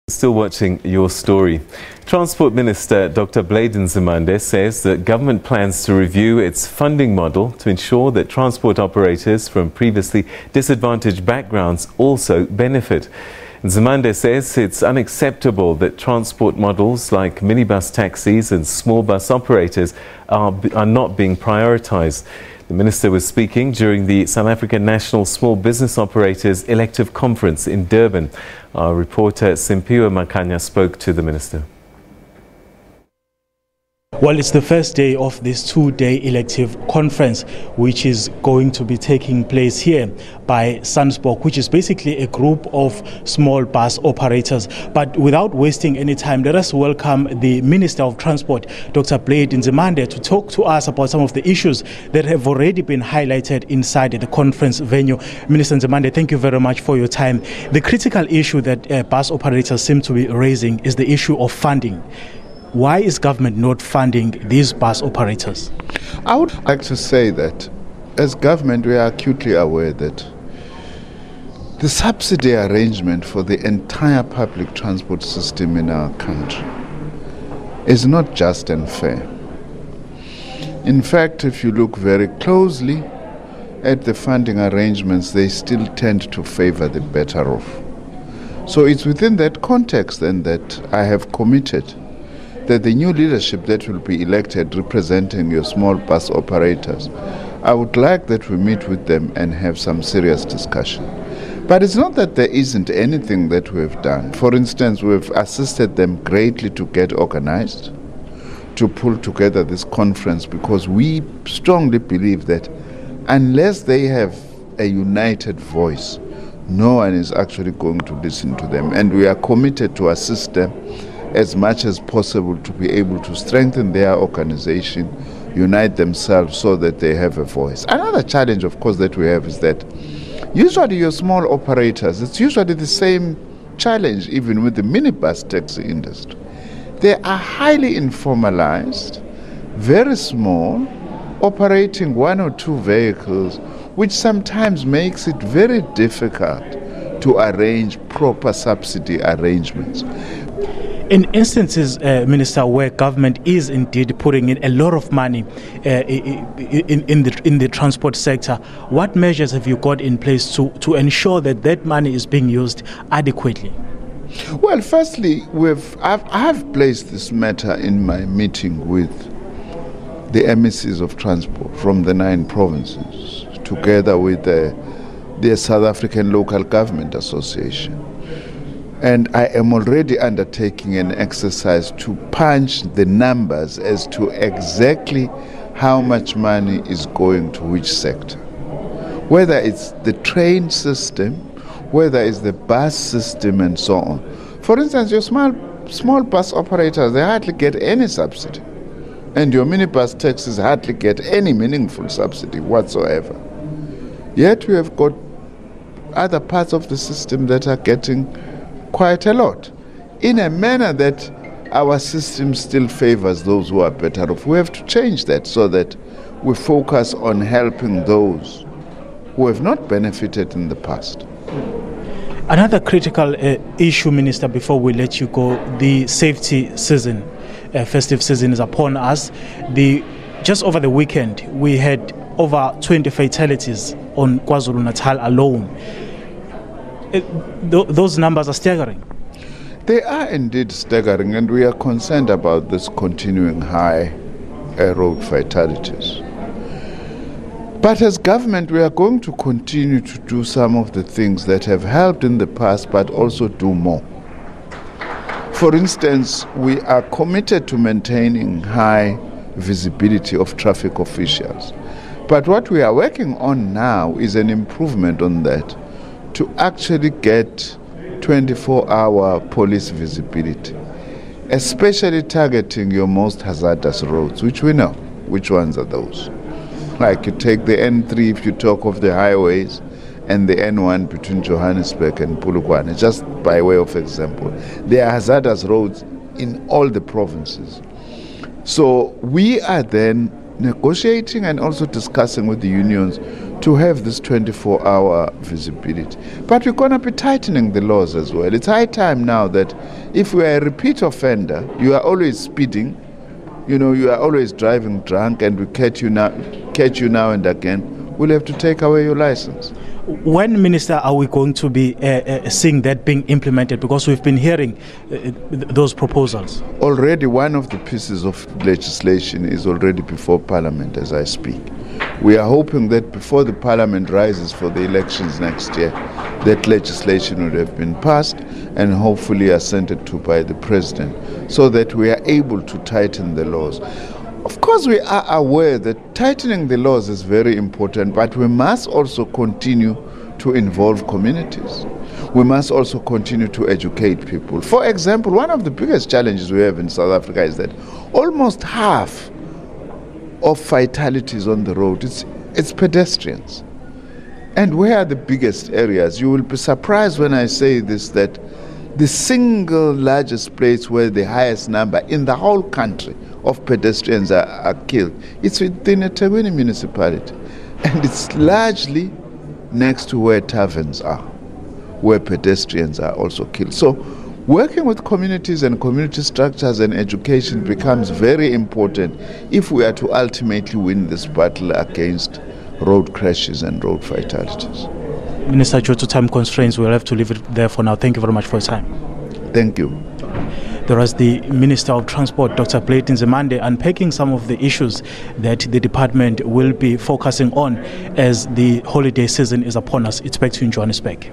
Still watching Your Story. Transport Minister Dr. Nzimande says that government plans to review its funding model to ensure that transport operators from previously disadvantaged backgrounds also benefit. Nzimande says it's unacceptable that transport models like minibus taxis and small bus operators are not being prioritised. The minister was speaking during the South African National Small Business Operators Elective Conference in Durban. Our reporter Simphiwe Makhanya spoke to the minister. Well, it's the first day of this two-day elective conference, which is going to be taking place here by SABC, which is basically a group of small bus operators. But without wasting any time, let us welcome the Minister of Transport, Dr. Nzimande, to talk to us about some of the issues that have already been highlighted inside the conference venue. Minister Nzimande, thank you very much for your time. The critical issue that bus operators seem to be raising is the issue of funding. Why is government not funding these bus operators? I would like to say that as government we are acutely aware that the subsidy arrangement for the entire public transport system in our country is not just and fair. In fact, if you look very closely at the funding arrangements, they still tend to favor the better off. So it's within that context then that I have committed that the new leadership that will be elected representing your small bus operators, I would like that we meet with them and have some serious discussion. But it's not that there isn't anything that we've done. For instance, we've assisted them greatly to get organized, to pull together this conference, because we strongly believe that unless they have a united voice, no one is actually going to listen to them. And we are committed to assist them as much as possible to be able to strengthen their organization, unite themselves so that they have a voice. Another challenge, of course, that we have is that usually your small operators, it's usually the same challenge even with the minibus taxi industry. They are highly informalized, very small, operating one or two vehicles, which sometimes makes it very difficult to arrange proper subsidy arrangements. In instances, Minister, where government is indeed putting in a lot of money in the transport sector, what measures have you got in place to ensure that that money is being used adequately? Well, firstly, I have placed this matter in my meeting with the MECs of transport from the 9 provinces, together with the South African Local Government Association. And I am already undertaking an exercise to punch the numbers as to exactly how much money is going to which sector. Whether it's the train system, whether it's the bus system and so on. For instance, your small bus operators, they hardly get any subsidy. And your minibus taxis hardly get any meaningful subsidy whatsoever. Yet we have got other parts of the system that are getting quite a lot, in a manner that our system still favors those who are better off. We have to change that so that we focus on helping those who have not benefited in the past. Another critical issue, Minister, before we let you go, the safety season, festive season is upon us. Just over the weekend, we had over 20 fatalities on KwaZulu-Natal alone. Those numbers are staggering. They are indeed staggering, and we are concerned about this continuing high road fatalities. But as government, we are going to continue to do some of the things that have helped in the past, but also do more. For instance, we are committed to maintaining high visibility of traffic officials. But what we are working on now is an improvement on that, to actually get 24-hour police visibility, especially targeting your most hazardous roads, which we know. Which ones are those? Like you take the N3, if you talk of the highways, and the N1 between Johannesburg and Polokwane, just by way of example. There are hazardous roads in all the provinces. So we are then negotiating and also discussing with the unions to have this 24-hour visibility. But we're going to be tightening the laws as well. It's high time now that if we are a repeat offender, you are always speeding, you are always driving drunk, and we catch you now and again, we'll have to take away your license. When, Minister, are we going to be seeing that being implemented? Because we've been hearing those proposals. Already one of the pieces of legislation is already before Parliament as I speak. We are hoping that before the Parliament rises for the elections next year, that legislation would have been passed and hopefully assented to by the President, so that we are able to tighten the laws. Of course, we are aware that tightening the laws is very important, but we must also continue to involve communities. We must also continue to educate people. For example, one of the biggest challenges we have in South Africa is that almost half of fatalities on the road, it's pedestrians. And where are the biggest areas? You will be surprised when I say this, that the single largest place where the highest number in the whole country of pedestrians are killed, it's within a eThekwini municipality. And it's largely next to where taverns are, where pedestrians are also killed. So working with communities and community structures and education becomes very important if we are to ultimately win this battle against road crashes and road fatalities. Minister, due to time constraints, we'll have to leave it there for now. Thank you very much for your time. Thank you. There was the Minister of Transport, Dr. Nzimande, unpacking some of the issues that the department will be focusing on as the holiday season is upon us. It's back to you in Johannesburg.